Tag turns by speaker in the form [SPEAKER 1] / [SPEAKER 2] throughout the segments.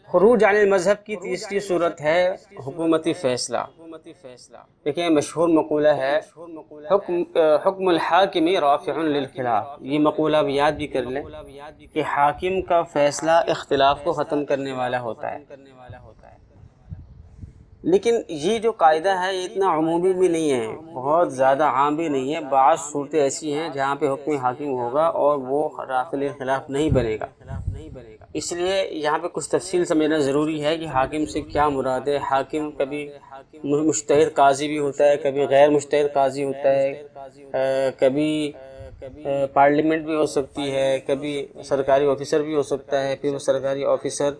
[SPEAKER 1] खुरूज अनिल मज़हब की तीसरी सूरत है हुकूमती फ़ैसला। देखिए मशहूर मक़ूला है हुक्मुल हाकिमी राफ़िउन लिल खिलाफ़। ये मक़ूला आप याद भी कर लें कि हाकिम का फ़ैसला इख्तिलाफ़ को ख़त्म करने वाला होता है। लेकिन ये जो कायदा है ये इतना अमूमी भी नहीं है, बहुत ज़्यादा आम भी नहीं है। बाज़ सूरतें ऐसी हैं जहाँ पे हुक्म हाकिम होगा और वो राफ़िल खिलाफ़ नहीं बनेगा। इसलिए यहाँ पे कुछ तफसील समझना ज़रूरी है कि हाकिम से क्या मुराद है। हाकिम कभी मुज्तहिद काजी भी होता है, कभी गैर मुज्तहिद काजी होता है, कभी पार्लियामेंट भी हो सकती है, कभी सरकारी ऑफिसर भी हो सकता है। फिर वो सरकारी ऑफिसर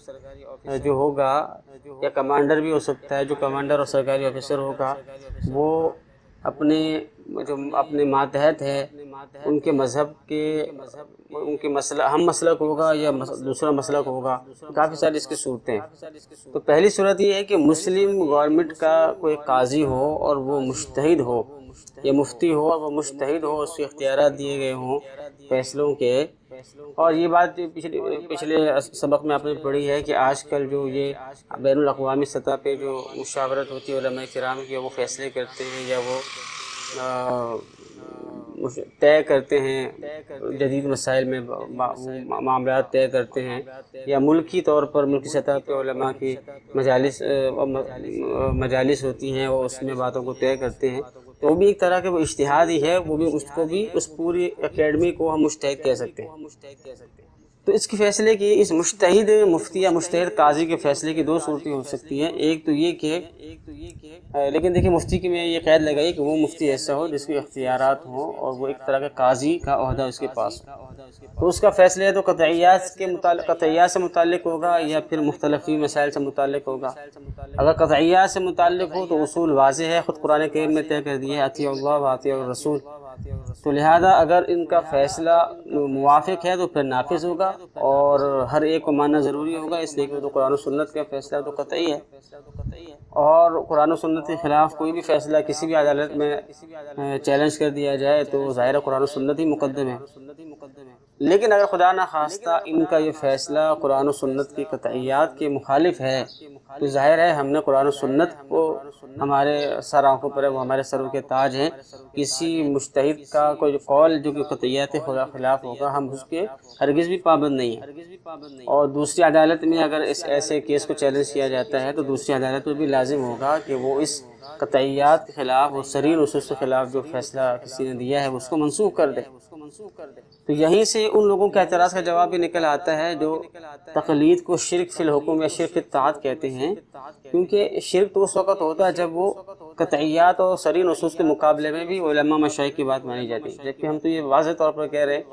[SPEAKER 1] जो होगा या कमांडर भी हो सकता है। जो कमांडर और सरकारी ऑफिसर होगा वो अपने मातहत है उनके मज़हब के उनके मसला हम मसलक होगा या दूसरा मसलक होगा। काफ़ी सारी इसकी सूरतें हैं। तो पहली सूरत ये है कि मुस्लिम गवर्नमेंट का कोई काजी हो और वो मुज्तहिद हो या मुफ्ती हो और वो मुज्तहिद हो, उसके इख्तियारात दिए गए हों फैसलों के। और ये बात पिछले सबक में आपने पढ़ी है कि आजकल जो ये बैनुल अक़वामी सतह पे जो मुशावरत होती है उलमा किराम की, वो फैसले करते हैं या वो तय करते हैं जदीद मसाइल में मामला तय करते हैं, या मुल्की तौर पर मुल्की सतह पे उलमा की मजालिस होती हैं वो उसमें बातों को तय करते हैं। तो वो भी एक तरह के वो इज्तिहाद ही है, वो भी उसको भी उस पूरी एकेडमी को हम मुज्तहिद कह सकते हैं। तो इसके फ़ैसले की इस मुज्तहिद मुफ्ती या मुज्तहिद काजी के फ़ैसले की दो सूरतें हो सकती हैं। एक तो ये कि लेकिन देखिए मुफ्ती की में ये कैद लगाई कि वो मुफ्ती ऐसा हो जिसके इख्तियारात हों और वो एक तरह का काजी का ओहदा उसके पास हो। तो उसका फ़ैसला है तो कतइयात से मुताल्लिक़ होगा या फिर मुख्तलिफ़ी मसाइल से मुताल्लिक़ होगा। अगर कतइयात से मुताल्लिक़ हो तो उसूल वाज़ेह है, ख़ुद कुरान करीम में तय कर दिया है अतिउल्लाह व अतिउर रसूल। तो लिहाजा अगर इनका फ़ैसला मुवाफ़िक़ है तो फिर नाफिज़ होगा और हर एक को मानना ज़रूरी होगा, इसलिए कि तो कुरान और सुन्नत का फ़ैसला तो कतई है। और कुरान और सुन्नत के ख़िलाफ़ कोई भी फ़ैसला किसी भी अदालत में चैलेंज कर दिया जाए तो ज़ाहिर कुरान और सुन्नत ही मुक़द्दम है। लेकिन अगर खुदा न खास्ता इनका ये फ़ैसला कुरान और सुन्नत की कतइयात के मुखालिफ है तो ज़ाहिर है हमने कुरान और सुन्नत को हमारे सर आँखों पर है, वो हमारे सरों के ताज हैं। किसी मुज्तहिद का कोई कौल जो कि कतइयात के ख़िलाफ़ होगा हम उसके हरगिज़ भी पाबंद नहीं हैं। और दूसरी अदालत में अगर इस ऐसे केस को चैलेंज किया जाता है तो दूसरी अदालत में भी लाजिम होगा कि वो इस कतइयात के ख़िलाफ़ और सरीह नुसूस के ख़िलाफ़ जो फ़ैसला किसी ने दिया है उसको मनसूख कर दे। तो यहीं से उन लोगों के एतराज़ का जवाब भी निकल आता है जो तक़लीद को शिर्क फिल हुक्म या शिर्क फिल ताअत कहते हैं, क्योंकि शिर्क तो उस वक़्त होता है जब वो कतइयात और सरीह नुसूस के मुकाबले में भी उलमा मशाइख की बात मानी जाती है। जबकि हम तो ये वाज़ेह तौर पर कह रहे हैं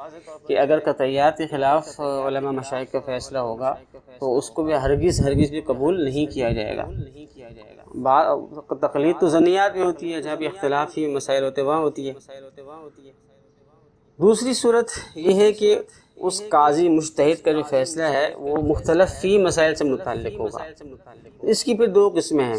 [SPEAKER 1] कि अगर कतइयात के ख़िलाफ़ उलमा मशाइख का फ़ैसला होगा तो उसको भी हरगिज़ भी कबूल नहीं किया जाएगा। तक़लीद तो ज़नियात में होती है, जहाँ भी इख्तिलाफ़ी मसाइल होते वहाँ होती है। दूसरी सूरत यह है कि उस काजी मुज्तहिद का जो फ़ैसला है वो मुख्तलिफ़ी मसाइल से मुताल्लिक़ होगा। इसकी फिर दो किस्में हैं।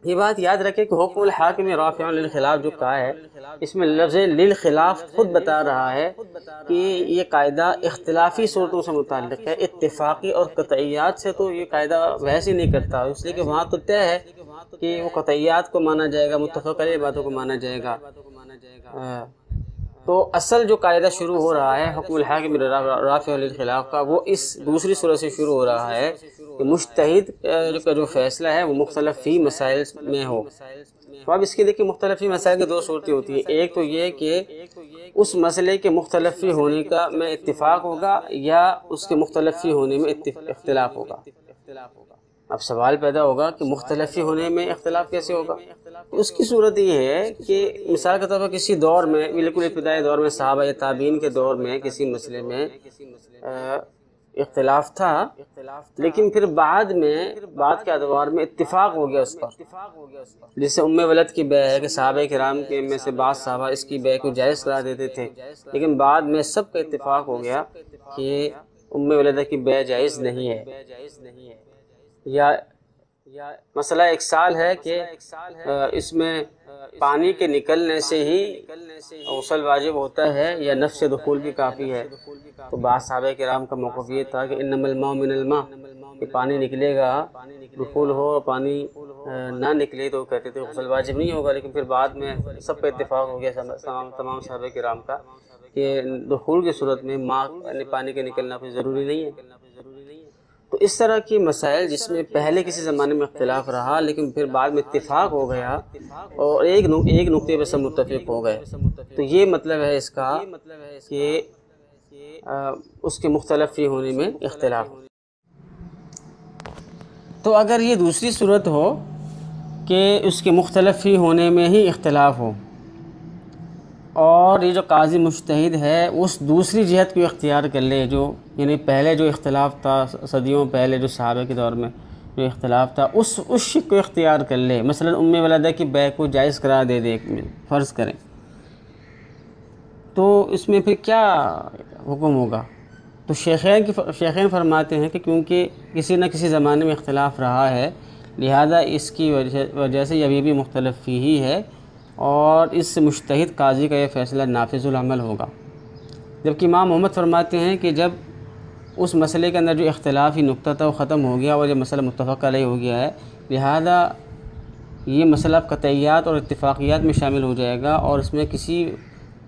[SPEAKER 1] ये बात याद रखें कि हुक्मुल हाकिम राफ़िउन लिल खिलाफ़ जो कहा है, इसमें लफ्ज़ लिल खिलाफ़ खुद बता रहा है कि ये कायदा इख्तिलाफ़ी सूरतों से मुताल्लिक़ है। इत्तिफ़ाक़ी और कतइयात से तो ये कायदा बहस ही नहीं करता, इसलिए कि वहाँ तो तय है कि वो कतइयात को माना जाएगा, मुत्तफ़क़ अलैह बातों को माना जाएगा। तो असल जो कायदा शुरू हो रहा है हुक्मुल हाकिम राफ़िउन लिल खिलाफ़ का, वो इस दूसरी सूरत से शुरू हो रहा है कि मुज्तहिद का जो फ़ैसला है वो मुख्तलिफ़ी मसाइल में हो। तो अब इसके देखिए मुख्तलिफ़ी मसाइल की दो सूरतें होती हैं। एक तो ये कि उस मसले के मुख्तलिफ़ी होने का में इत्तिफ़ाक़ होगा या उसके मुख्तलिफ़ी होने में इख्तिलाफ़ होगा। अब सवाल पैदा होगा कि मुख्तलिफ़ी होने में इख्तिलाफ़ कैसे होगा। उसकी सूरत ये है कि मिसाल के तौर पर किसी दौर में, बिल्कुल इब्तिदाई दौर में, सहाबा या ताबीन के दौर में किसी मसले में इख्तिलाफ़ था, लेकिन फिर बाद के अदवार में इत्तिफ़ाक़ हो गया उस पर। जैसे उम्मे वलद की बै है कि सहाबा किराम के में से बाज़ सहाबा इसकी बै को जायज़ करार देते थे, लेकिन बाद में सबका इत्तिफ़ाक़ हो गया कि उम्मे वलद की बै जायज़ नहीं है। या मसला एक साल है कि इसमें पानी के निकलने से ही ग़ुस्ल वाजिब होता है या नफ्स दुखूल भी काफ़ी है। तो बाज़ सहाबा किराम का मौक़िफ़ ये था कि इन्नमल माउ मिनल मा, कि पानी निकलेगा दुखूल हो और पानी ना निकले तो कहते थे गुस्ल वाजिब नहीं होगा, लेकिन फिर बाद में सब पे इत्तेफाक हो गया तमाम सहाबा किराम का कि दुखूल की सूरत में माँ यानी पानी के निकलना कोई ज़रूरी नहीं है। तो इस तरह की मसाइल जिसमें पहले किसी ज़माने में इख्तिलाफ रहा लेकिन फिर बाद में इत्तिफाक हो गया और एक नुक्ते पर सब मुत्तफिक हो गए, तो ये मतलब है इसका कि उसके मुख्तलिफ ही होने में इख्तिलाफ। तो अगर ये दूसरी सूरत हो कि उसके मुख्तलिफ ही होने में ही इख्तिलाफ हो और ये जो काजी मुज्तहिद है उस दूसरी जहत को इख्तियार कर ले, जो यानी पहले जो इख्तिलाफ था सदियों पहले जो सहाबा के दौर में जो इख्तिलाफ था उस शिक को इख्तियार कर ले। मसलन उम्मे वलदा की बै को जायज़ करार दे दे, फ़र्ज़ करें, तो इसमें फिर क्या हुक्म होगा? तो शेखैन फरमाते हैं कि क्योंकि किसी न किसी ज़माने में इख्तिलाफ रहा है लिहाजा इसकी वजह से अभी भी मुख्तलिफ ही है और इस मुज्तहिद काजी का यह फ़ैसला नाफिज़ुल अमल होगा। जबकि इमाम मोहम्मद फरमाते हैं कि जब उस मसले के अंदर जो इख्तिलाफ़ी नुक्ता था वो ख़त्म हो गया और ये मसला मुत्तफ़क़ अलैह हो गया है, लिहाजा ये मसला क़तइयात और इत्तिफ़ाक़ियात में शामिल हो जाएगा और इसमें किसी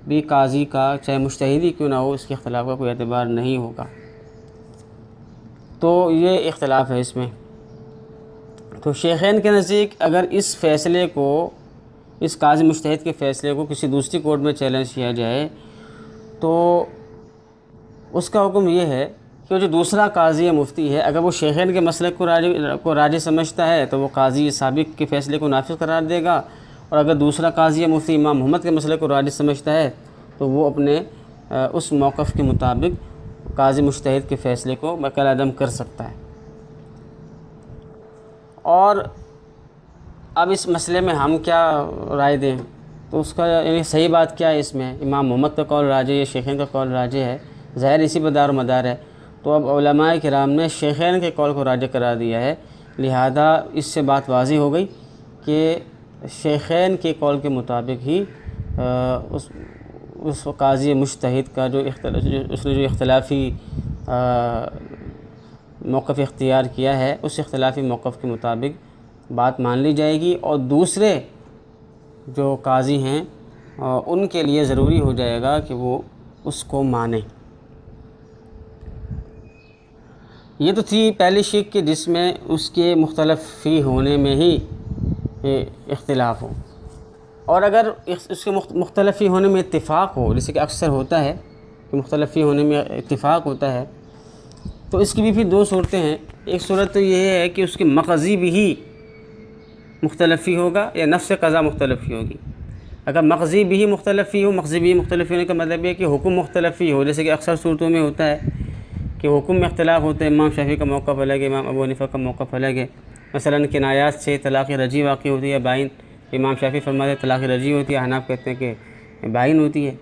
[SPEAKER 1] भी काजी का चाहे मुज्तहिदी क्यों ना हो इसके इख्तिलाफ़ का कोई एतबार नहीं होगा। तो ये इख्तिलाफ़ है इसमें। तो शेखैन के नज़दीक अगर इस फ़ैसले को, इस काजी मुज्तहिद के फ़ैसले को किसी दूसरी कोर्ट में चैलेंज किया जाए तो उसका हुक्म ये है कि जो दूसरा काजी या मुफ्ती है अगर वो शेखैन के मसले को राजी समझता है तो वो काजी साबिक़ के फ़ैसले को नाफिज़ करार देगा, और अगर दूसरा काजी या मुफ्ती इमाम मोहम्मद के मसले को राजी समझता है तो वो अपने उस मौक़िफ़ के मुताबिक काजी मुज्तहिद के फ़ैसले को बकल कर सकता है। और अब इस मसले में हम क्या राय दें, तो उसका यानी सही बात क्या है? इसमें इमाम मोहम्मद का कौल राजे या शेखैन का कौल राजे है, ज़ाहिर इसी पर दार मदार है। तो अब उलमाए किराम ने शेखैन के कौल को राजे करार दिया है, लिहाजा इससे बात वाज़ी हो गई कि शेखैन के कौल के मुताबिक ही उस काजी मुज्तहिद का उसने जो इख्तिलाफ़ी मौक़िफ़ इख्तियार किया है उस इख्तिलाफ़ी मौक़िफ़ के मुताबिक बात मान ली जाएगी और दूसरे जो काजी हैं उनके लिए ज़रूरी हो जाएगा कि वो उसको माने। ये तो थी पहली शिक कि जिसमें उसके मुख्तलिफ़ी होने में ही इख्तिलाफ़ हो, और अगर उसके मुख्तलिफ़ी होने में इत्तिफ़ाक़ हो, जैसे कि अक्सर होता है कि मुख्तलिफ़ी होने में इत्तिफ़ाक़ होता है, तो इसकी भी फिर दो सूरतें हैं। एक सूरत तो ये है कि उसके मक़ज़ी भी ही मुख्तलिफ़ी होगा या नफ्स क़ज़ा मुख्तलिफ़ी होगी। अगर मक़ज़ी भी ही मुख्तलिफ़ी हो, मक़ज़ी भी मुख्तलिफ़ी होने का मतलब है कि हुक्म मुख्तलिफ़ी हो, जैसे कि अक्सर सूरतों में होता है कि हुक्म में इख्तिलाफ़ होता है, इमाम शाफ़ी का मौक़िफ़ अलग है, इमाम अबू हनीफ़ा का मौक़िफ़ अलग है। मसलन किनायात से तलाक़ रजी वाक़ई होती है बाइन, इमाम शाफ़ी फरमाते हैं तलाक़ रजी होती है, हनाफ़ कहते हैं कि बाइन होती है।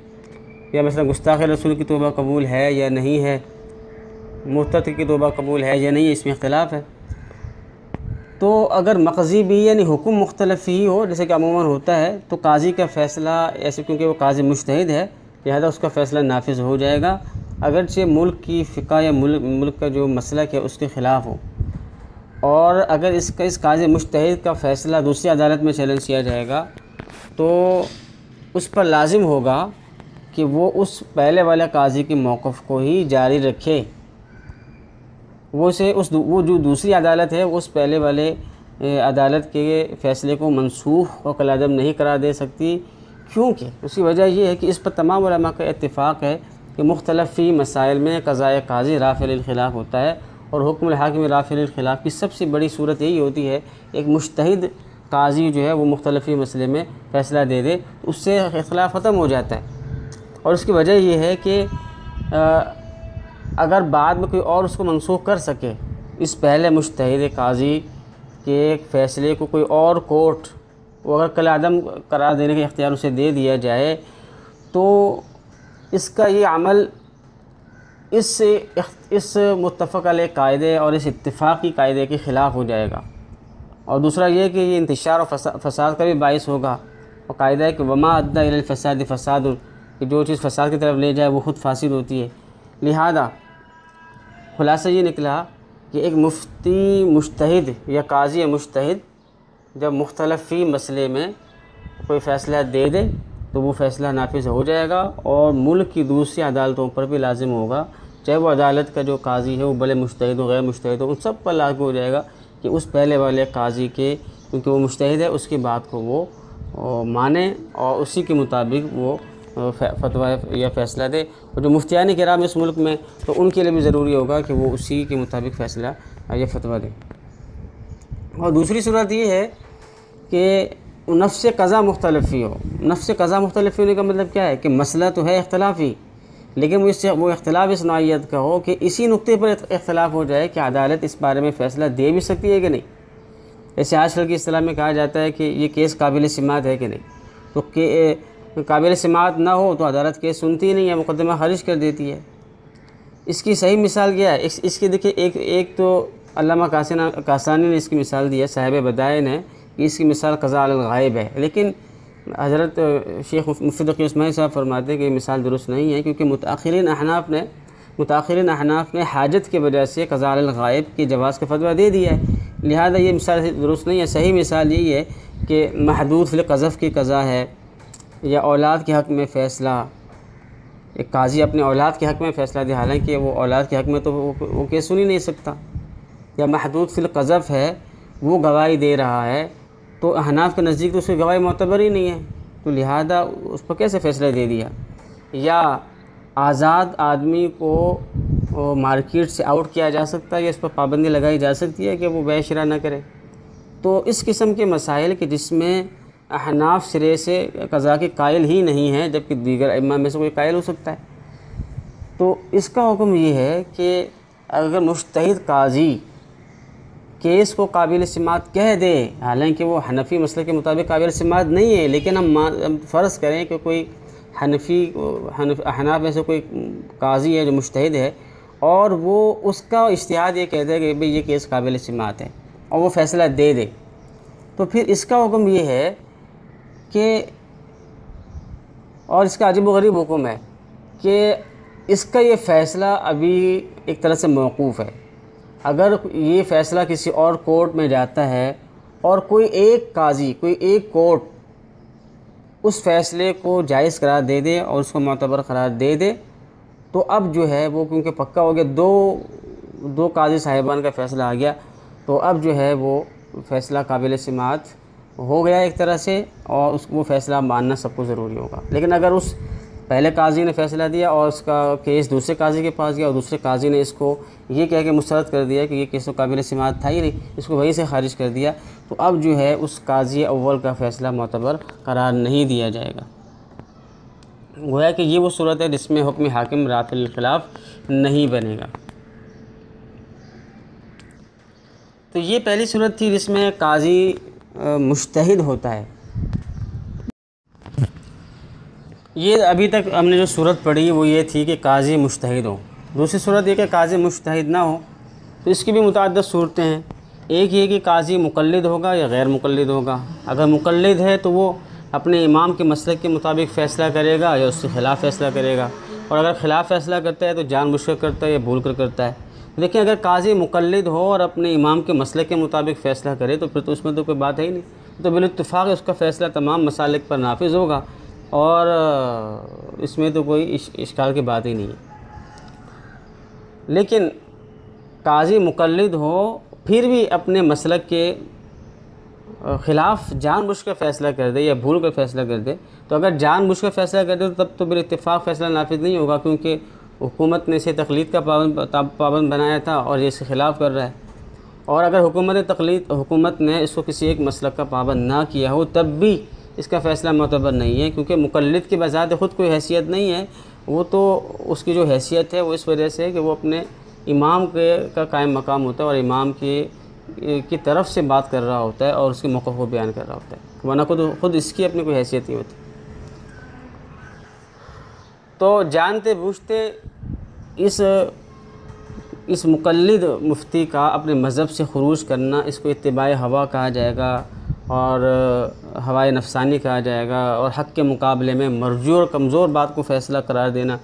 [SPEAKER 1] या मसलन गुस्ताख़ रसूल की तौबा कबूल है या नहीं है, मुर्तद की तौबा कबूल है या नहीं है, इसमें इख्तिलाफ़ है। तो अगर मक़ज़ी भी यानी हुक्म मुख्तलिफ़ ही हो, जैसे कि अमूमन होता है, तो काजी का फ़ैसला ऐसे क्योंकि वो काजी मुज्तहिद है लिहाजा उसका फ़ैसला नाफिज़ हो जाएगा, अगरचे मुल्क की फ़िक़ा या मुल्क का जो मसलक है उसके ख़िलाफ़ हो। और अगर इस काजी मुज्तहिद का फ़ैसला दूसरी अदालत में चैलेंज किया जाएगा तो उस पर लाजिम होगा कि वो उस पहले वाले काजी के मौक़िफ़ को ही जारी रखे, वो जो दूसरी अदालत है उस पहले वाले अदालत के फ़ैसले को मनसूख और कलादम नहीं करार दे सकती, क्योंकि उसकी वजह यह है कि इस पर तमाम उलमा का इत्तिफ़ाक़ है कि मुख्तलिफ़ी मसाइल में क़ज़ाए काजी राफ़िल ख़िलाफ़ होता है और हुक्म हाकिम राफ़िल ख़िलाफ़ की सबसे बड़ी सूरत यही होती है एक मुज्तहिद काजी जो है वो मुख्तलिफ़ी मसले में फ़ैसला दे दे, उससे इख्तिलाफ़ ख़त्म हो जाता है। और उसकी वजह यह है कि अगर बाद में कोई और उसको मनसूख कर सके, इस पहले मुज्तहिद काजी के फ़ैसले को कोई और कोर्ट वो अगर कलादम करार देने का इख्तियार उसे दे दिया जाए तो इसका ये अमल इस मुत्तफ़क़ अलैह कायदे और इस इत्तिफ़ाक़ी कायदे के ख़िलाफ़ हो जाएगा। और दूसरा ये कि ये इंतशार और फ़साद का भी बाइस होगा, और कायदा है कि वमा अद्दा इलल फ़साद फ़साद, कि जो चीज़ फ़साद की तरफ ले जाए वो ख़ुद फ़ासिद होती है। लिहाजा खुलासा ये निकला कि एक मुफ्ती मुज्तहिद या काजी मुज्तहिद जब मुख्तलिफ़ फ़ी मसले में कोई फ़ैसला दे दे तो वो फ़ैसला नाफिज हो जाएगा और मुल्क की दूसरी अदालतों पर भी लाजिम होगा, चाहे वो अदालत का जो काजी है वो भले मुज्तहिद हो गैर मुज्तहिद हो, उन सब पर लागू हो जाएगा कि उस पहले वाले काजी के, क्योंकि वो मुज्तहिद है, उसकी बात को वो माने और उसी के मुताबिक वो फतवा या फ़ैसला दे। और जो मुफ्तियान किराम इस मुल्क में, तो उनके लिए भी ज़रूरी होगा कि वो उसी के मुताबिक फ़ैसला या फतवा दे। और दूसरी सूरत ये है कि नफ्स क़ज़ा मुख्तलिफ़ी हो। नफ्स क़ज़ा मुख्तलिफ़ी होने का मतलब क्या है कि मसला तो है इख्तलाफ़ी, लेकिन वो इख्तलाफ इस नौइयत का हो कि इसी नुक्ते पर इख्तलाफ हो जाए कि अदालत इस बारे में फ़ैसला दे भी सकती है कि नहीं। जैसे आजकल की इस्तिलाह में कहा जाता है कि ये केस काबिल सिमात है कि नहीं, तो काबिल सिमात ना हो तो अदालत केस सुनती ही नहीं है, मुकदमा खारिज कर देती है। इसकी सही मिसाल क्या है? इसकी देखिए, एक तो अल्लामा कासानी ने इसकी मिसाल दी है, साहिब बदाए ने, कि इसकी मिसाल क़ज़ा अल गायब है, लेकिन हज़रत शेख मुफ्ती तक़ी उस्मानी साहब फरमाते हैं कि ये मिसाल दुरुस्त नहीं है, क्योंकि मुतअख़िरीन अहनाफ ने हाजत की वजह से क़ज़ा अल गायब के जवाज़ का फतवा दे दिया है, लिहाजा ये मिसाल दुरुस्त नहीं है। सही मिसाल यही है कि महदूद फिल क़ज़फ़ की क़ज़ा है, या औलाद के हक़ में फ़ैसला, एक काजी अपने औलाद के हक़ में फ़ैसला दे, हालांकि वो औलाद के हक़ में तो वो केस सुन ही नहीं सकता, या महदूद फिल क़ज़फ़ है, वो गवाही दे रहा है, तो अहनाफ के नज़दीक तो उसकी गवाही मोतबर ही नहीं है, तो लिहाजा उस पर कैसे फ़ैसला दे दिया। या आज़ाद आदमी को मार्केट से आउट किया जा सकता है, या इस पर पाबंदी लगाई जा सकती है कि वो बेच शिरा ना करे। तो इस किस्म के मसाइल के जिसमें अहनाफ सिरे से क़ज़ा के कायल ही नहीं है, जबकि दीगर इमाम में से कोई कायल हो सकता है, तो इसका हुक्म ये है कि अगर मुज्तहिद काजी केस को काबिल सिमात कह दे, हालांकि वो हनफी मसले के मुताबिक काबिल सिमात नहीं है, लेकिन हम फ़र्ज़ करें कि कोई हनाफ में से कोई काजी है जो मुज्तहिद है, और वो उसका इज्तिहाद ये कहता है कि भाई ये केस काबिल सिमात है, और वो फ़ैसला दे दे, तो फिर इसका हुक्म ये है कि, और इसका अजीब व गरीब हुक्म है कि इसका ये फ़ैसला अभी एक तरह से मौकूफ़ है। अगर ये फ़ैसला किसी और कोर्ट में जाता है और कोई एक काजी, कोई एक कोर्ट उस फ़ैसले को जायज़ करार दे दे और उसको मोतबर करार दे दे, तो अब जो है वो, क्योंकि पक्का हो गया, दो काजी साहिबान का फ़ैसला आ गया, तो अब जो है वो फ़ैसला काबिल सिमात हो गया एक तरह से, और वो फ़ैसला मानना सबको ज़रूरी होगा। लेकिन अगर उस पहले काजी ने फ़ैसला दिया और उसका केस दूसरे काजी के पास गया, और दूसरे काजी ने इसको ये कह के मुस्तरद कर दिया कि ये केस तो काबिल सिमात था ही नहीं, इसको वहीं से खारिज कर दिया, तो अब जो है उस काजी अव्वल का फ़ैसला मोतबर करार नहीं दिया जाएगा। गोया कि ये वो सूरत है जिसमें हुक्म हाकिम राफिल खिलाफ नहीं बनेगा। तो ये पहली सूरत थी जिसमें काजी मुज्तहिद होता है। ये अभी तक हमने जो सूरत पढ़ी वो ये थी कि काजी मुज्तहिद हो। दूसरी सूरत ये कि काजी मुज्तहिद ना हो, तो इसकी भी मुतअद्दिद सूरतें हैं। एक ये कि काजी मुक़ल्लिद होगा या गैर मुक़ल्लिद होगा। अगर मुक़ल्लिद है तो वो अपने इमाम के मसलक के मुताबिक फ़ैसला करेगा या उसके ख़िलाफ़ फ़ैसला करेगा, और अगर ख़िलाफ़ फ़ैसला करता है तो जानबूझकर करता है या भूल कर करता है। लेकिन अगर काजी मुक़ल्लिद हो और अपने इमाम के मसलक के मुताबिक फ़ैसला करे तो फिर तो उसमें तो कोई बात है ही नहीं, तो बिल-इत्तिफ़ाक़ उसका फ़ैसला तमाम मसालिक पर नाफिज़ होगा, और इसमें तो कोई इश्काल की बात ही नहीं है। लेकिन काजी मुक़ल्लिद हो फिर भी अपने मसलक के ख़िलाफ़ जानबूझकर फ़ैसला कर दे या भूल कर फ़ैसला कर दे, तो अगर जानबूझकर फ़ैसला कर दे तो तब तो बिल-इत्तिफ़ाक़ फ़ैसला नाफिज़ नहीं होगा, क्योंकि हुकूमत ने इसे तक़लीद का पाबंद बनाया था और ये इसके ख़िलाफ़ कर रहा है। और अगर हुकूमत ने इसको किसी एक मसलक का पाबंद ना किया हो तब भी इसका फ़ैसला मोतबर नहीं है, क्योंकि मुक़ल्लिद की बज़ात ख़ुद कोई हैसियत नहीं है, वो तो उसकी जो हैसियत है वो इस वजह से है कि वो अपने इमाम का कायम मकाम होता है और इमाम की तरफ से बात कर रहा होता है और उसके मौक़िफ़ को बयान कर रहा होता है, वरना खुद इसकी अपनी कोई हैसियत नहीं होती। तो जानते बूझते इस मुक़ल्लिद मुफ्ती का अपने मज़हब से ख़ुरूज करना, इसको इत्तिबाए हवा कहा जाएगा और हवाए नफसानी कहा जाएगा, और हक़ के मुकाबले में मरजू और कमज़ोर बात को फ़ैसला करार देना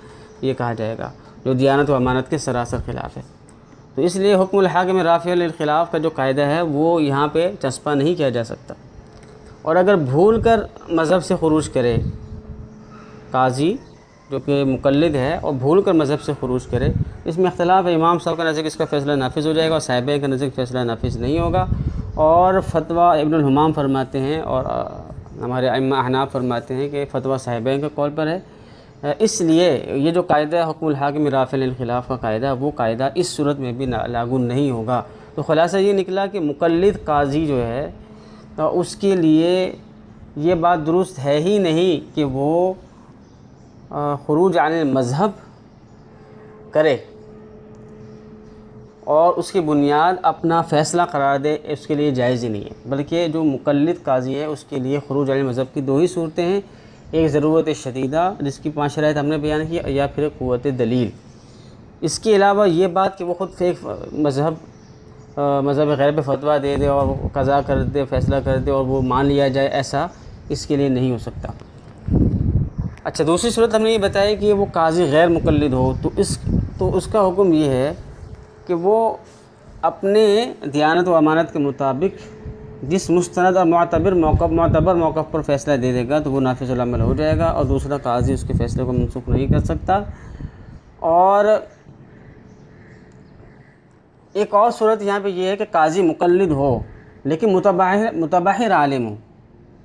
[SPEAKER 1] ये कहा जाएगा, जो दियानत व अमानत के सरासर ख़िलाफ़ है। तो इसलिए हुक्मुल हाकिम राफ़िअ लिल खिलाफ़ का जो कायदा है वो यहाँ पे चस्पा नहीं किया जा सकता। और अगर भूल कर मज़हब से खुरूज करे काजी जो कि मुक़ल्लिद है और भूल कर मज़हब से खुरूज करे, इसमें इख्तिलाफ़ है। इमाम साहब का नज़दीक इसका फ़ैसला नाफिज़ हो जाएगा और साहिबाइन का नज़दीक फ़ैसला नाफिज़ नहीं होगा। और फ़तवा इब्नुल हमाम फरमाते हैं और हमारे अइम्मा अहनाफ़ फरमाते हैं कि फ़तवा साहिबाइन के कौल पर है। इसलिए ये जो कायदा हुक्मुल हाकिम राफ़िअ लिल खिलाफ़ का कायदा, वो कायदा इस सूरत में भी लागू नहीं होगा। तो खुलासा ये निकला कि मुक़ल्लिद काजी जो है तो उसके लिए ये बात दुरुस्त है ही नहीं कि वो खुरूज अनिल मज़हब करे और उसकी बुनियाद अपना फ़ैसला करार दे, उसके लिए जायज़ ही नहीं है। बल्कि जो मुक़ल्लिद काजी है उसके लिए खुरूज अनिल मज़हब की दो ही सूरतें हैं, एक ज़रूरत शदीदा जिसकी 5 शराइत हमने बयान की, या फिर क़ुव्वत दलील। इसके अलावा ये बात कि वो ख़ुद फेक मज़हब गैर पे फतवा दे दे और कज़ा कर दे, फ़ैसला कर दे और वो मान लिया जाए, ऐसा इसके लिए नहीं हो सकता। अच्छा, दूसरी सूरत हमने ये बताया कि वो काजी गैर मुक़ल्लिद हो तो उसका हुक्म ये है कि वो अपने दियानत व अमानत के मुताबिक जिस मुस्तनद और मोतबर मौक़िफ़ पर फ़ैसला दे देगा तो वो नाफिज़ुल अमल हो जाएगा और दूसरा काजी उसके फ़ैसले को मनसूख नहीं कर सकता। और एक और सूरत यहाँ पे ये है कि काजी मुक़ल्लिद हो लेकिन मुतबाहिर आलिम हो,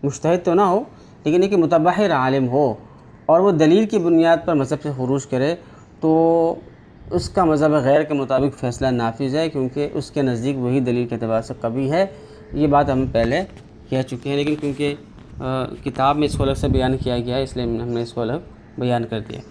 [SPEAKER 1] मुज्तहिद तो ना हो लेकिन एक मुतबाहिर आलिम हो और वो दलील की बुनियाद पर मज़हब से खुरूज करे तो उसका मज़हब गैर के मुताबिक फ़ैसला नाफिज़ है, क्योंकि उसके नज़दीक वही दलील के अतबार से कवी है। ये बात हम पहले कह चुके हैं, लेकिन क्योंकि किताब में इसको अलग से बयान किया गया है इसलिए हमने इसको अलग बयान कर दिया।